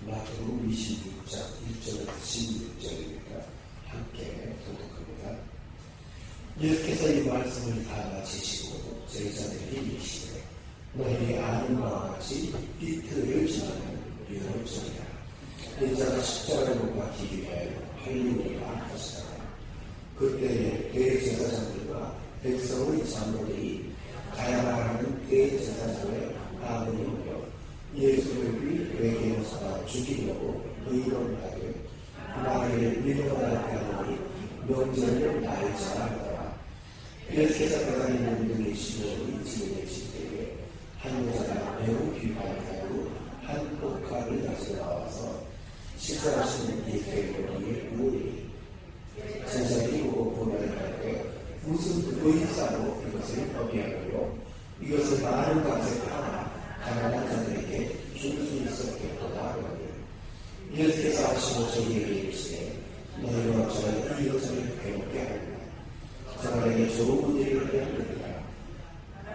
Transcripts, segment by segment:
마태복음 26장 1절에서 16절입니다. 함께 교독합니다. 예수께서 이 말씀을 다 마치시고 제자들에게 이르시되 너희들이 아는 바와 같이 이틀을 지나면 유월절이라. 인자가 십자가에 못 박히기 위하여 할례우리라 하시더라. 그때에 대제사장들과 백성의 장로들이 가야만 하는 대제사장의 아버니 모여 예수를 외계에서 죽이려고 의논하되 나를 위로하게 하노니 명절을 날짜라 하더라. 예수께서 배단에 있는 분의 시몬이 지내실 때에 한 여자가 매우 귀하다고 한 복화를 가지고 나와서 식사하시는 예수의 머리에 누우니 제자들이 보고 보내는데 무슨 의사로 이것을 법이하고요, 이것을 많은 값에 팔아 가난한 자들에게 줄 수 있었겠도다 하거늘. 예수께서 하시고 저희에게 이르시되 너희와 저희 이 여자를 괴롭게 하리라. 저들에게 좋은 일을 하리라.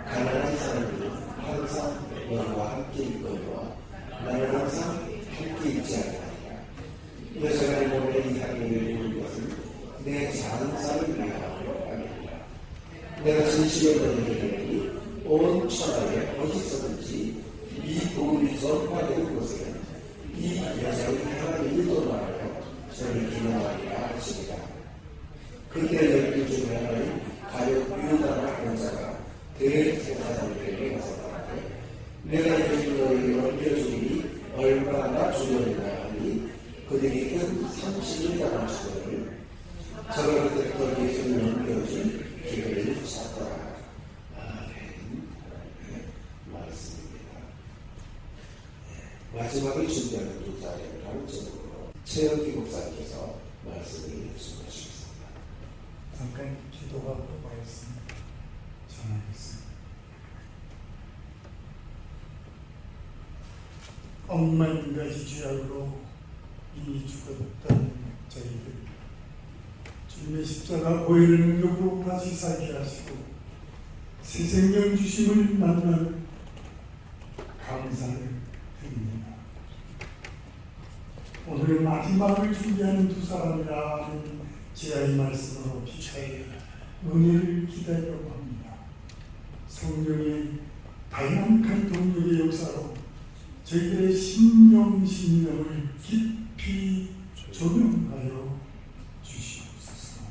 가난한 사람들은 항상 너희와 함께 있거니와 나는 항상 함께 있지 아니하리라. 여자가 내 몸에 이 향기를 입는 것은 내 장사를 위하여 하리라. 내가 진실로 너희에게 이르노니 온 천하에 어디서든지 이 복음이 전파되는 곳에는 이 여자의 향을 일도하여 저를 기념하리라 하시리라. 그때 12 중에 하나인 가룟 유다라는 하는 자가 대제사장들에게 가서 말하되 내가 이제 너희에게 넘겨주니 얼마나 주려느냐 하니 그들이 큰 30을 당하시거늘 저가 그때부터 예수를 넘겨준 기회를 찾더라. 마지막을 준비하는 두 자리를 한쪽으로 최영기 목사님께서 말씀을 해주시겠습니다. 잠깐 기도가 뽑아있습니다. 전하겠습니다. 억만 가지 죄악으로 이미 죽었던 저희들, 주님의 십자가 보혈의 능력으로 다시 살게 하시고 새 생명 주심을 만나는 감사를 드립니다. 오늘 마지막을 준비하는 두 사람이라 하는 지하의 말씀으로 피차에 은혜를 기다리려고 합니다. 성령의 다양한 동력의 역사로 저희들의 심령을 깊이 조명하여 주시옵소서.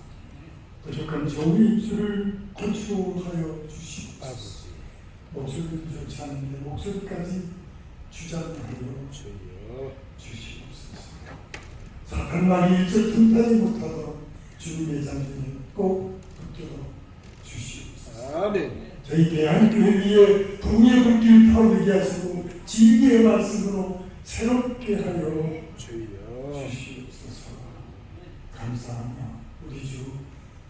부족한 종의 입술을 고치하여 주시옵소서. 목소리도 좋지 않은데 목소리까지 주장하여 주시옵소서. 사탄마귀 일절 틈타지 못하도록 주님의 장중에 꼭 붙들어 주시옵소서. 아멘. 저희 대한교회 위에 부흥의 불길 타오르게 하시고 진리의 말씀으로 새롭게 하여 주시옵소서. 감사하며 우리 주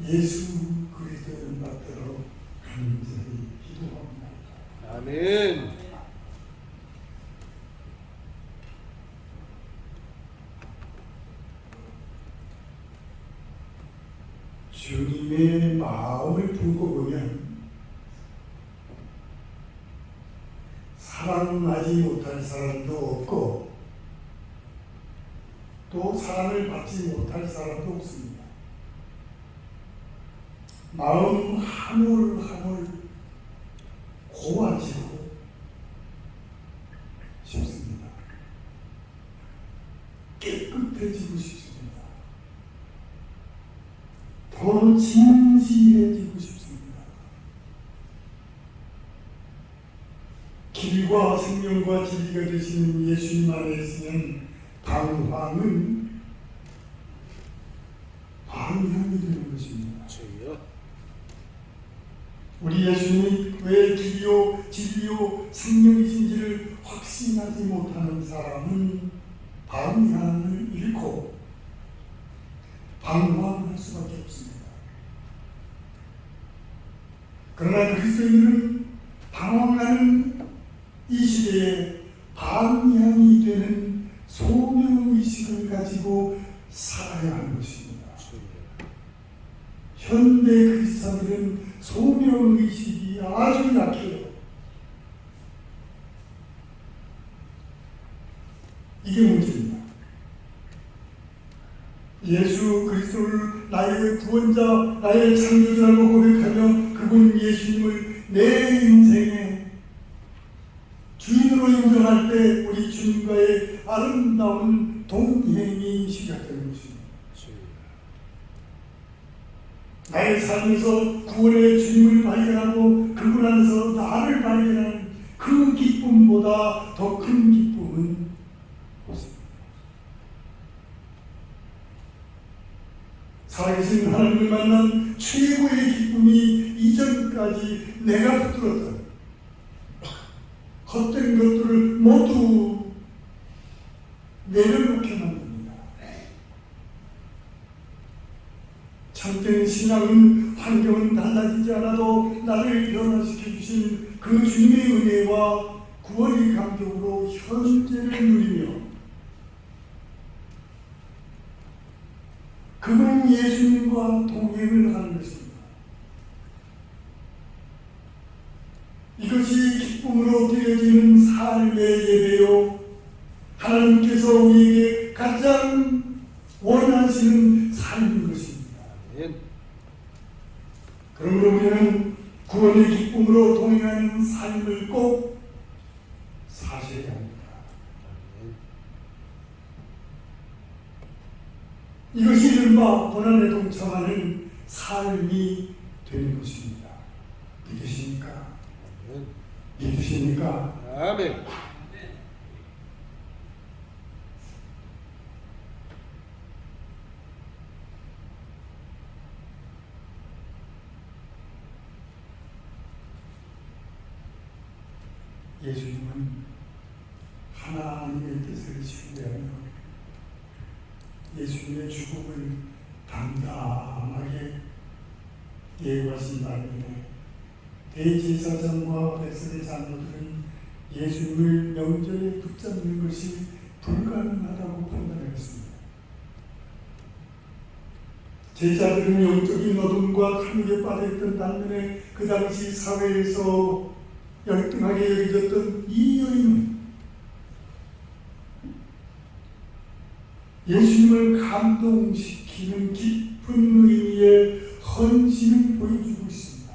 예수 그리스도를 받들어 간절히 기도합니다. 아멘. 주님의 마음을 두고 보면 사랑하지 못할 사람도 없고 또 사랑을 받지 못할 사람도 없습니다. 마음 한 올 한 올 고와지고 싶습니다. 깨끗해지고 싶습니다. 더 진지해지고 싶습니다. 길과 생명과 진리가 되시는 예수님 안에 있으면 방황은 방향이 되는 것입니다. 우리 예수님이 왜 길이요 진리요 생명이신지를 확신하지 못하는 사람은 방향을 잃고 방황할 수밖에 없습니다. 그러나 그리스도인은 방황하는 이 시대에 방향이 되는 소명의식을 가지고 살아야 하는 것입니다. 현대 그리스도인들은 소명의식이 아주 약해요. 이게 문제입니다. 예수 그리스도를 나의 구원자, 나의 창조주라고 고백하며 그분 예수님을 내 인생의 주인으로 인정할 때 우리 주님과의 아름다운 동행이 시작되는 것입니다. 나의 삶에서 구원의 주님을 발견하고 그분 안에서 나를 발견하는 그 기쁨보다 더 큰 기쁨은 없습니다. 살아계신 하나님을 만난 최고의 기쁨이 이전까지 내가 붙들었던 헛된 것들을 모두 내려놓게 만듭니다. 참된 신앙은 환경은 달라지지 않아도 나를 변화시켜 주신 그 주님의 은혜와 구원의 감격으로 현재를 누리며 그분 예수님과 동행을 하는 것입니다. 이것이 기쁨으로 드려지는 삶의 예배요, 하나님께서 우리에게 가장 원하시는 삶인 것입니다. 그러므로 우리는 구원의 기쁨으로 동행하는 삶을 꼭 사셔야 합니다. 이것이 이른바 고난에 동참하는 삶이 되는 것입니다. 믿으십니까? 믿으십니까? 아멘. 예수님은 하나님의 뜻을 신뢰하며 예수님의 죽음을 담담하게 예고하신 반면에 대제사장과 백성의 장로들은 예수님을 명절에 붙잡는 것이 불가능하다고 판단했습니다. 제자들은 영적인 어둠과 탐욕에 빠져있던 반면에 그 당시 사회에서 열등하게 여겨졌던 이 여인은 예수님을 감동시키는 깊은 의미의 헌신을 보여주고 있습니다.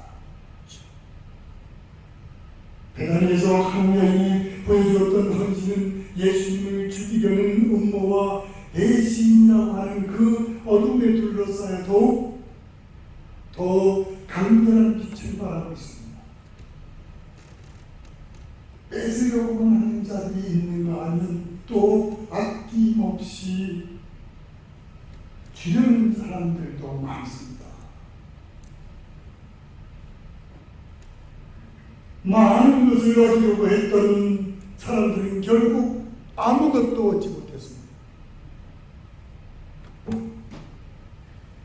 베다니에서 한 여인이 보여주었던 헌신은 예수님을 죽이려는 음모와 배신이라고 하는 그 어둠에 둘러싸여 더 강렬한 빛을 발하고 있습니다. 뺏으려고만 하는 자들이 있는가 하면 또 아낌없이 주려는 사람들도 많습니다. 많은 것을 얻으려고 했던 사람들은 결국 아무것도 얻지 못했습니다.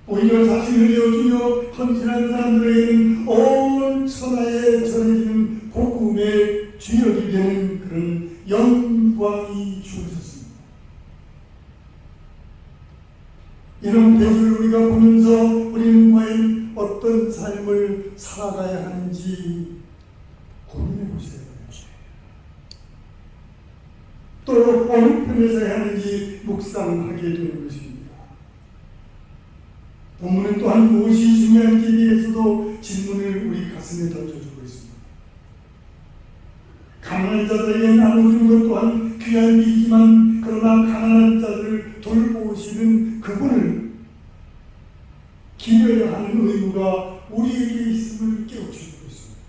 오히려 자신을 내어주며 헌신한 사람들에게는 온 천하에 전해지는 복음의 주역이 되는 그런 영광이 주어졌습니다. 이런 배경을 우리가 보면서 우리는 과연 어떤 삶을 살아가야 하는지 고민해 보셔야 돼요. 또 어느 편에서 해야 하는지 묵상하게 되는 것입니다. 본문은 또한 무엇이 중요한지에 대해서도 질문을 우리 가슴에 던져주고 있습니다. 가난한 자들에게 나눠주는 것 또한 귀한 일이지만 그러나 가난한 자들을 돌보시는 그분을 기려야 하는 의무가 우리에게 있음을 깨우쳐주고 있습니다.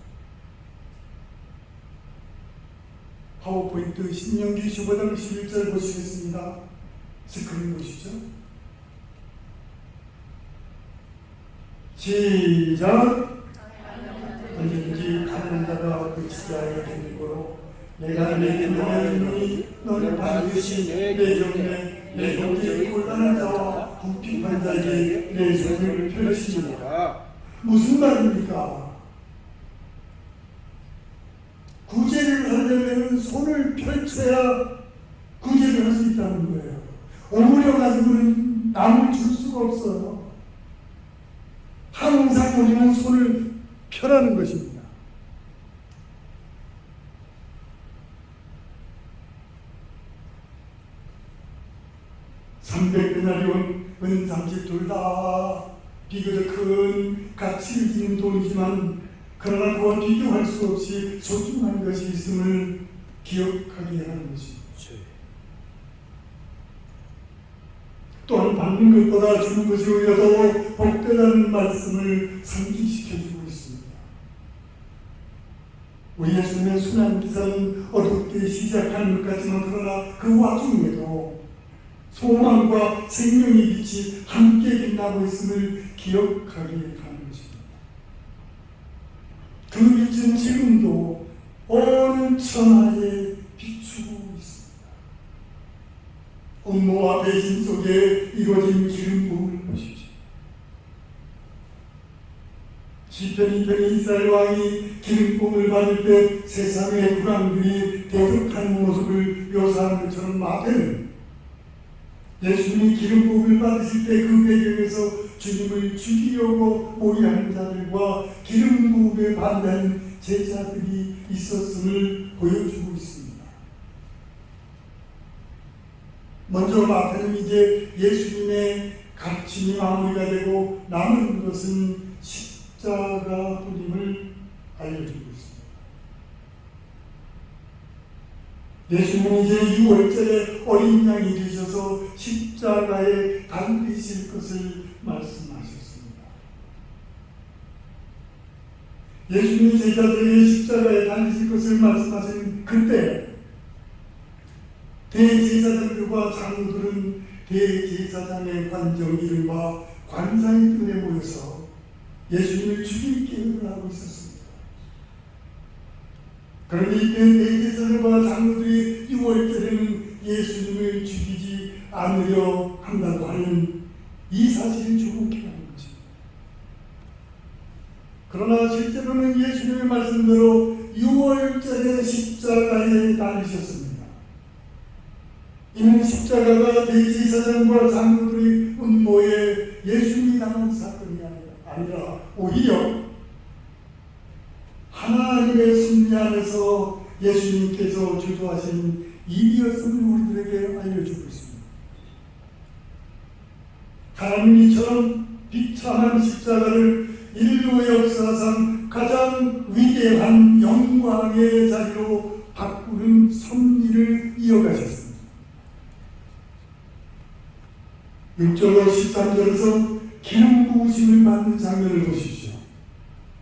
파워포인트 신명기 15장 11절 보시겠습니다. 스크린 보시죠. 시작! 언제든지 가난한 자가 그 지자에 댕기고 내가 내게 명하노니 너는 반드시 내 경내 내 형제의 곤란한 자와 궁핍한 자에게 내 손을 펼치리라. 무슨 말입니까? 구제를 하려면 손을 펼쳐야 구제를 할 수 있다는 거예요. 오므려 가지고는 남을 줄 수가 없어요. 항상 우리는 손을 펴라는 것입니다. 300데나리온 은 32 다 비교적 큰 가치를 지닌 돈이지만 그러나 그와 비교할 수 없이 소중한 것이 있음을 기억하게 하는 것입니다. 또한 받는 것보다 주는 것이 오히려 더 복되다는 말씀을 상기시켜주고 있습니다. 우리 예수님의 순환기사는 어둡게 시작한 것 같지만 그러나 그 와중에도 소망과 생명의 빛이 함께 빛나고 있음을 기억하게 하는 것입니다. 그 빛은 지금도 어느 천하에 비추고 있습니다. 업무와 배신 속에 이루어진 기름 부음을 보십시오. 시편 2편의 이스라엘 왕이 기름 부음을 받을 때 세상의 국왕들이 대적하는 모습을 묘사한 것처럼 마태는 예수님이 기름 부음을 받으실 때 그 배경에서 주님을 죽이려고 모의하는 자들과 기름 부음에 반대하는 제자들이 있었음을 보여주고 있습니다. 먼저 마태는 이제 예수님의 가르침이 마무리가 되고 남은 것은 십자가 돌림을 알려주고 있습니다. 예수님은 이제 6월절에 어린 양이 되셔서 십자가에 달리실 것을 말씀하셨습니다. 예수님이 제자들에게 십자가에 달리실 것을 말씀하신 그때 대제사장들과 장로들은 대제사장의 관정 이른바 관사의 뜰에 모여서 예수님을 죽일 계획을 하고 있었습니다. 그런데 이때 대제사장과 장로들이 6월절에는 예수님을 죽이지 않으려 한다고 하는 이 사실을 주목해야 하는 것입니다. 그러나 실제로는 예수님의 말씀대로 6월절에 십자가에 달리셨습니다. 이는 십자가가 대제사장과 장로들의 음모에 예수님이 당한 사건이 아니라 오히려 하나님의 섭리 안에서 예수님께서 주도하신 일이었음을 우리들에게 알려주고 있습니다. 하나님이 이처럼 비참한 십자가를 인류 역사상 가장 위대한 영광의 자리로 바꾸는 섭리를 이어가셨습니다. 6절 13절에서 기름 부으심을 받는 장면을 보십시오.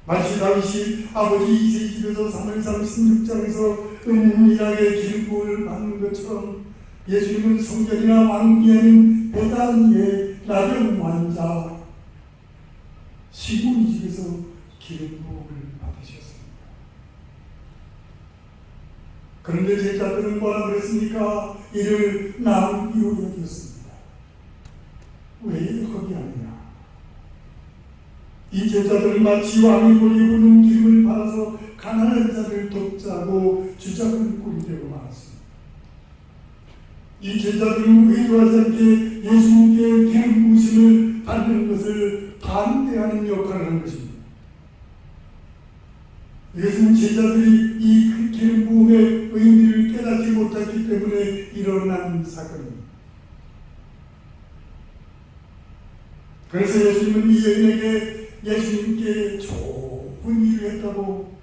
마치 다윗이 아버지 이새의 집에서 사무엘상 16장에서 은밀하게 기름 부음을 받는 것처럼 예수님은 성전이나 왕궁에는 베다니의 나병 환자 시몬이 집에서 기름 부음을 받으셨습니다. 그런데 제자들은 뭐라 그랬습니까? 이를 낭비로 여겼습니다. 왜 거기 아니냐? 이 제자들은 마치 왕이 몰리고는 기름을 받아서 가난한 자를 돕자고 주장하는 꼴이 되고 말았습니다. 이 제자들은 의도하지 않게 예수님께 기름 부으심을 받는 것을 반대하는 역할을 한 것입니다. 이것은 제자들이 이 기름 부음의 의미를 깨닫지 못했기 때문에 일어난 사건입니다. 그래서 예수님은 이 여인에게 예수님께 좋은 일을 했다고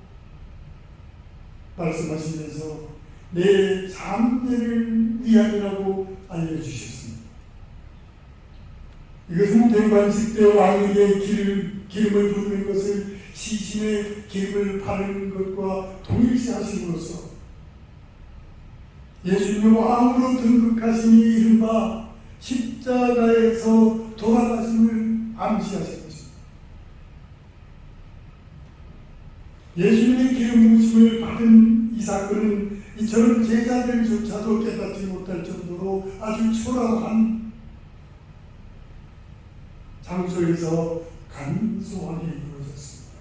말씀하시면서 내 장례를 위함이라고 알려주셨습니다. 이것은 대관식 때 왕에게 기름을 부는 것을 시신의 기름을 바르는 것과 동일시하심으로써 예수님의 왕으로 등극하심이 이른바 십자가에서 돌아가심을 암시하신 것입니다. 예수님의 기름 부으심을 받은 이 사건은 이처럼 제자들조차도 깨닫지 못할 정도로 아주 초라한 장소에서 간소하게 이루어졌습니다.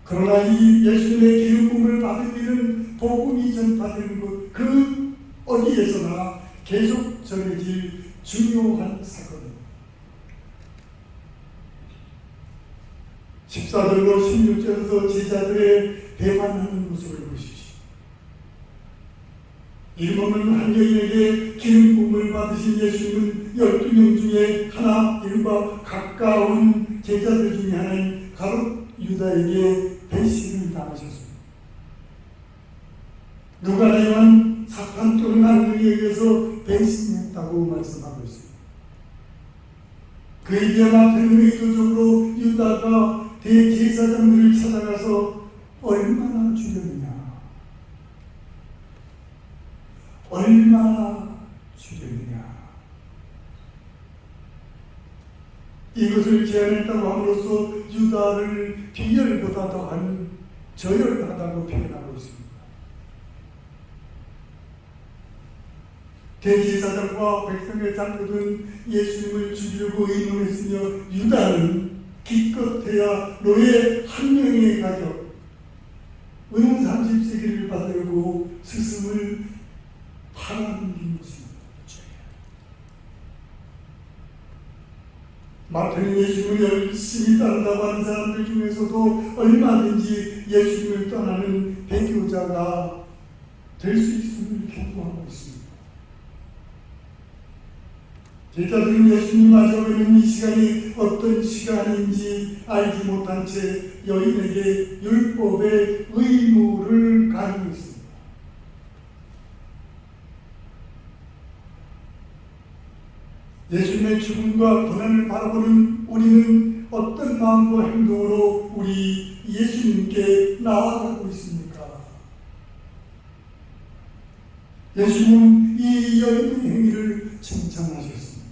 그러나 이 예수님의 기름 부음을 받은 일은 복음이 전파되는 것 그 어디에서나 계속 전해질 중요한 사건입니다. 14절로 16절에서 제자들의 대만하는 모습을 보십시오. 이름 없는 한 여인에게 기름 부음을 받으신 예수님은 12명 중에 하나, 이른바 가까운 제자들 중에 하나인 가룟 유다에게 배신을 당하셨습니다. 누가 요한 사탄 또는 하나님에 의해서 배신했다고 말씀하고 있습니다. 그에게 앞에는 의도적으로 유다가 대제사장들을 찾아가서 얼마나 주려느냐, 얼마나 주려느냐, 이것을 제안했다고 함으로써 유다를 비열보다 더한 저열하다고 표현하고 있습니다. 대제사장과 백성의 장로들은 예수님을 죽이려고 의논했으며 유다는 기껏해야 노예 한 명의 가격 은 30세기를 받으려고 스승을 팔아넘긴 것입니다. 마태는 예수님을 열심히 따른다고 하는 사람들 중에서도 얼마든지 예수님을 떠나는 배교자가 될 수 있음을 경고하고 있습니다. 제자들은 예수님 마저에는 이 시간이 어떤 시간인지 알지 못한 채 여인에게 율법의 의무를 강요했습니다. 예수님의 죽음과 고난을 바라보는 우리는 어떤 마음과 행동으로 우리 예수님께 나아가고 있습니까? 예수님은 이 여인의 행위를 칭찬하셨습니다.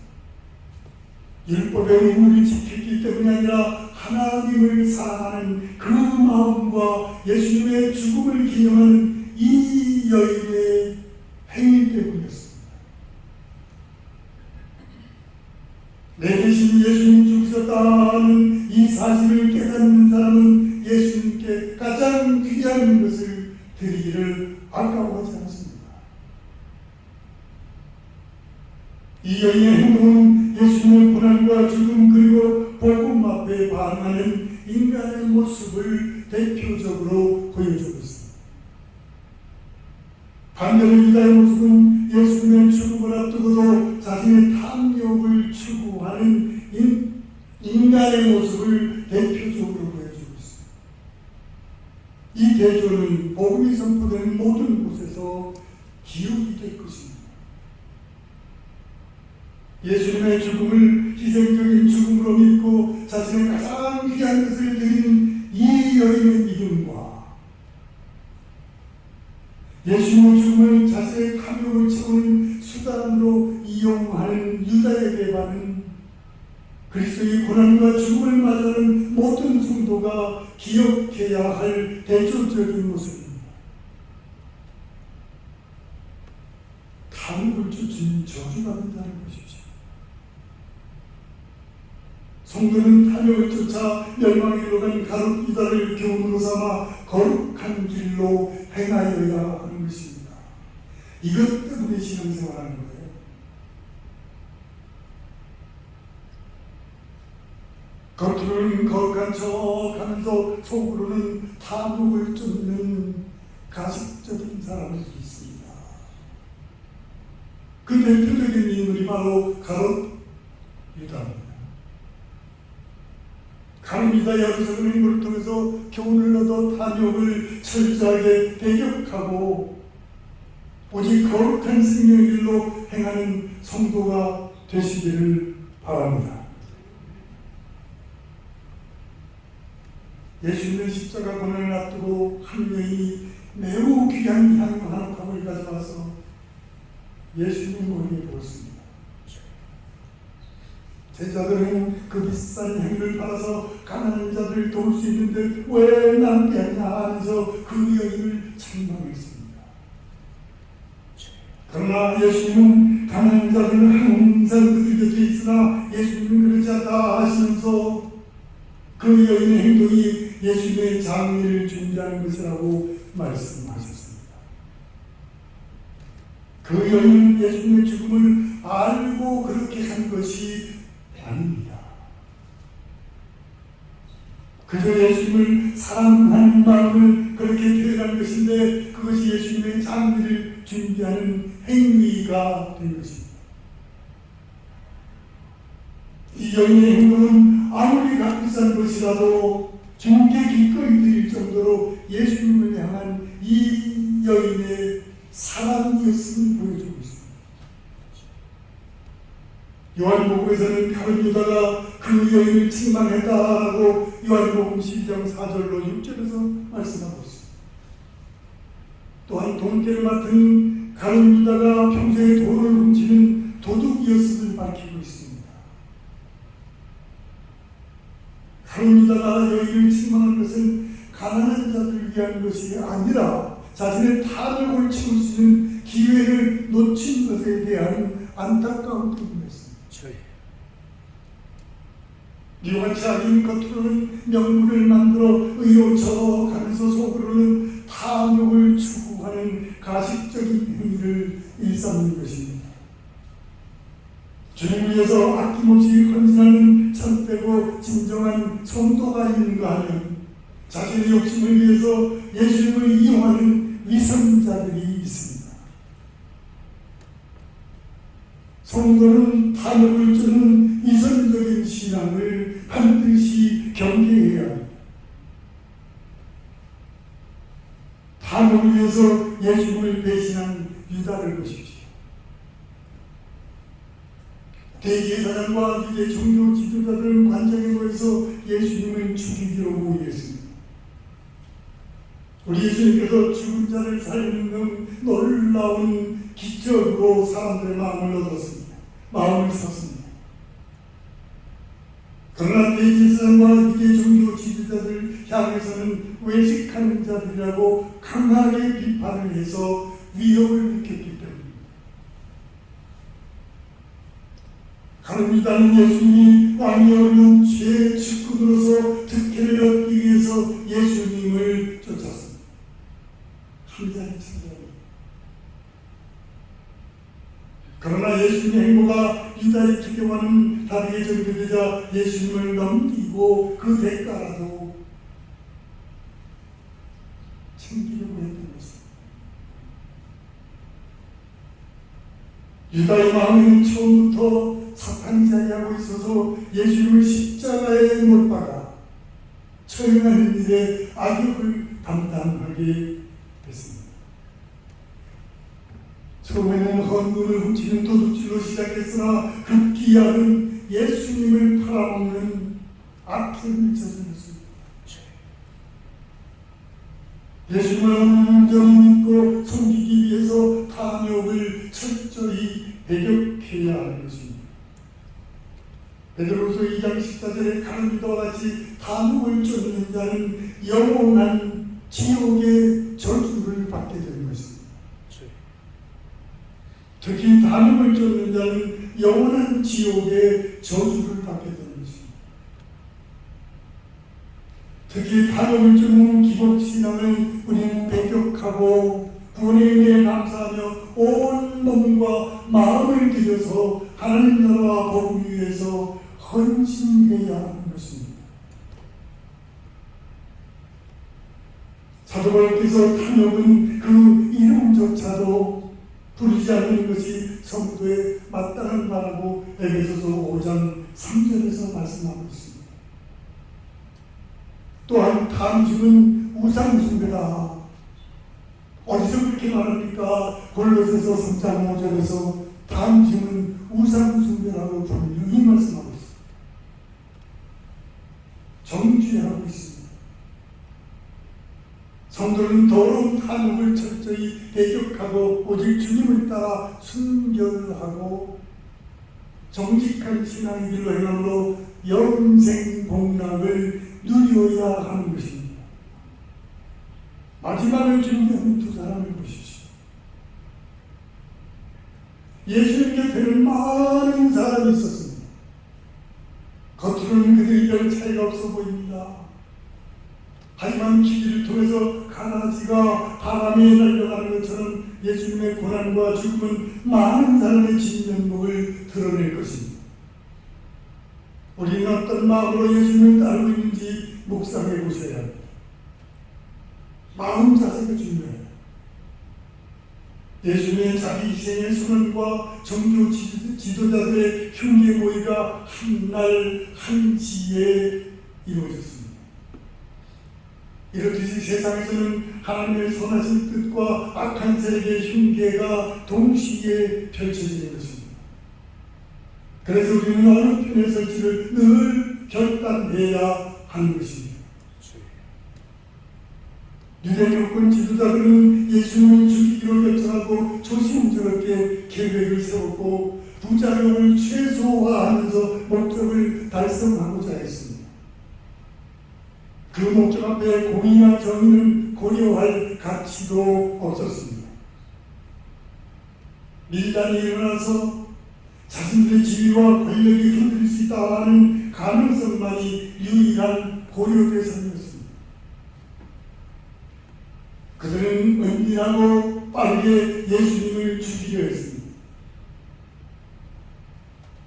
율법의 의무를 지켰기 때문이 아니라 하나님을 사랑하는 그 마음과 예수님의 죽음을 기념하는 이 여인의 행위 때문이었습니다. 내 대신 예수님 죽으셨다는 이 사실을 깨닫는 사람은 예수님께 가장 귀한 것을 드리기를 아까워하지 않습니다. 이 여인의 행동은 예수님의 고난과 죽음 그리고 복음 앞에 반응하는 인간의 모습을 대표적으로 보여주고 있습니다. 반대로 유다의 모습은 예수님의 죽음을 앞두고도 자신의 탐욕을 추구하는 인간의 모습을 대표적으로 보여주고 있습니다. 이 대조는 복음이 선포되는 모든 곳에서 기록이 될 것입니다. 예수님의 죽음을 희생적인 죽음으로 믿고 자신의 가장 귀한 것을 드리는 이 여인의 믿음과 예수님의 죽음을 자신의 탐욕을 채우는 수단으로 이용하는 유다에게 반은 그리스도의 고난과 죽음을 맞이하는 모든 성도가 기억해야 할 대조적인 모습입니다. 탐욕을 쫓은 저주받은 자를 보십시오. 성도는 탐욕을 쫓아 멸망의 길로 간 가룟 유다를 교훈으로 삼아 거룩한 길로 행하여야 하는 것입니다. 이것 때문에 신앙생활하는 거예요. 겉으로는 거룩한 척 하면서 속으로는 탐욕을 쫓는 가식적인 사람들이 있습니다. 그 대표적인 인물이 바로 가룟 유다입니다. 가룟 유다의 어리석은 행보를 통해서 교훈을 얻어 탐욕을 철저하게 대격하고 오직 거룩한 생명의 길로 행하는 성도가 되시기를 바랍니다. 예수님의 십자가 고난을 앞두고 한 여인이 매우 귀한 향유 한 컵을 가져와서 예수님 머리에 부었습니다. 제자들은 그 비싼 향유를 팔아서 가난한 자들을 도울 수 있는데 왜 남게 하냐 하면서 그 여인을 책망했습니다. 그러나 예수님은 가난한 자들은 항상 그들 곁에 있으나 예수님은 그러지 않다 하시면서 그 여인의 행동이 예수님의 장례를 준비하는 것이라고 말씀하셨습니다. 그 여인은 예수님의 죽음을 알고 그렇게 한 것이 아닙니다. 그저 예수님을 사랑하는 마음을 그렇게 표현한 것인데 그것이 예수님의 장례를 준비하는 행위가 된 것입니다. 이 여인의 행동은 아무리 값비싼 것이라도 죽게 기꺼이 드릴 정도로 예수님을 향한 이 여인의 사랑이었음을 보여주고 있습니다. 요한복음에서는 가룟 유다가 그 여인을 책망했다라고 요한복음 12장 4절로 6절에서 말씀하고 있습니다. 또한 돈계를 맡은 가룟 유다가 평소에 돈을 훔치는 도둑이었음을 밝히고 있습니다. 가룟 유다가 여인을 책망한 것은 가난한 자들을 위한 것이 아니라 자신의 탐욕을 채울 수 있는 기회를 놓친 것에 대한 안타까운 부분이었습니다. 유한치 않은 겉으로는 명분을 만들어 의로쳐 가면서 속으로는 탐욕을 추구하는 가식적인 행위를 일삼는 것입니다. 주님을 위해서 아낌없이 헌신하는 참되고 진정한 성도가 있는가 하면 자신의 욕심을 위해서 예수님을 이용하는 위선자들이 있습니다. 성도는 탐욕을 쫓는 위선적인 신앙을 반드시 경계해야 합니다. 탐욕을 위해서 예수님을 배신한 유다를 보십시오. 대제사장과 유대 종교 지도자들은 관장에 모여서 예수님을 죽이기로 모의했습니다. 우리 예수님께서 죽은 자를 살리는 놀라운 기적으로 사람들의 마음을 얻었습니다. 마음을 샀습니다. 그러나 대제사장과 유대 종교 지도자들 향해서는 외식하는 자들이라고 강하게 비판을 해서 위협을 느꼈기 때문입니다. 가룟 유다는 예수님이 왕이 없는 죄의 측근으로서 특혜를 얻기 위해서 예수님을 쫓았습니다. 한자리 찾아옵니다. 그러나 예수님의 행보가 유다의 기대와는 다르게 전개되자 예수님을 넘기고 그 대가라도 챙기려고 했던 것입니다. 유다의 마음에는 처음부터 사탄이 자리하고 있어서 예수님을 십자가에 못 박아 처형하는 일에 악역을 담당하게 됐습니다. 처음에는 헌금을 훔치는 도둑질로 시작했으나 급기야는 예수님을 팔아먹는 악행을 저질렀습니다. 예수님을 온전히 믿고 섬기기 위해서 탐욕을 철저히 배격해야 하는 것입니다. 베드로후서 2장 14절에 가룟 유다와 같이 탐욕을 쫓는 자는 영원한 지옥의 저주를 받게 되는 것입니다. 특히 탐욕을 쫓는 자는 영원한 지옥의 저주를 받게 되는 것입니다. 특히 탐욕을 쫓는 기복신앙을 우리는 배격하고 구원의 은혜에 감사하며 온 몸과 마음을 들여서 하나님 나라와 복음 위해서 헌신해야 하는 것입니다. 사도 바울께서 탐욕은 그 이름조차도 부르지 않는 것이 성도에 마땅한 바라고 에베소서 5장 3절에서 말씀하고 있습니다. 또한 탐심은 우상숭배다. 어디서 그렇게 말합니까? 골로새서 3장 5절에서 탐심은 우상숭배라고 분명히 말씀하고 있습니다. 정죄하고 있습니다. 성도는 더러운 탐욕을 철저히 배격하고 오직 주님을 따라 순결하고 정직한 신앙의 길로 행함으로 영생 복락을 누려야 하는 것입니다. 마지막을 준비하는 두 사람을 보십시오. 예수님 곁에는 많은 사람이 있었습니다. 겉으로는 그들이 별 차이가 없어 보입니다. 하지만 기기를 통해서 가라지가 바람에 날려가는 것처럼 예수님의 고난과 죽음은 많은 사람의 진면목을 드러낼 것입니다. 우리는 어떤 마음으로 예수님을 따르고 있는지 묵상해 보셔야 합니다. 마음 자세가 중요해요. 예수님의 자기 희생의 순환과 종교 지도자들의 흉계 모의가 한날 한시에 이루어졌습니다. 이렇듯이 세상에서는 하나님의 선하신 뜻과 악한 세력의 흉계가 동시에 펼쳐지는 것입니다. 그래서 우리는 어느 편에 설지를 늘 결단해야 하는 것입니다. 유대교권 지도자들은 예수님을 죽이기로 결정하고 조심스럽게 계획을 세웠고 부작용을 최소화하면서 목적을 달성하고자 했습니다. 그 목적 앞에 공의나 정의는 고려할 가치도 없었습니다. 밀단이 일어나서 자신들의 지위와 권력이 흔들릴 수 있다는 가능성만이 유일한 고려 대상이었습니다. 그들은 은밀하고 빠르게 예수님을 죽이려 했습니다.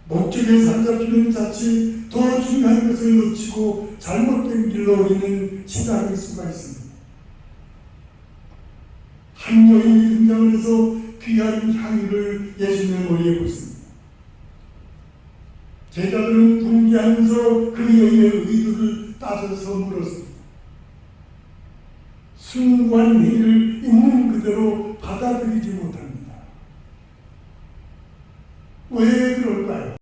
목적에 사로잡히는 자칫 더 중요한 것을 놓치고 잘못된 길로 우리는 지나갈 수가 있습니다. 한 여인이 등장을 해서 귀한 향유를 예수님의 머리에 붓습니다. 제자들은 분개하면서 그 여인의 의도를 따져서 물었습니다. 숭고한 행위를 있는 그대로 받아들이지 못합니다. 왜 그럴까요?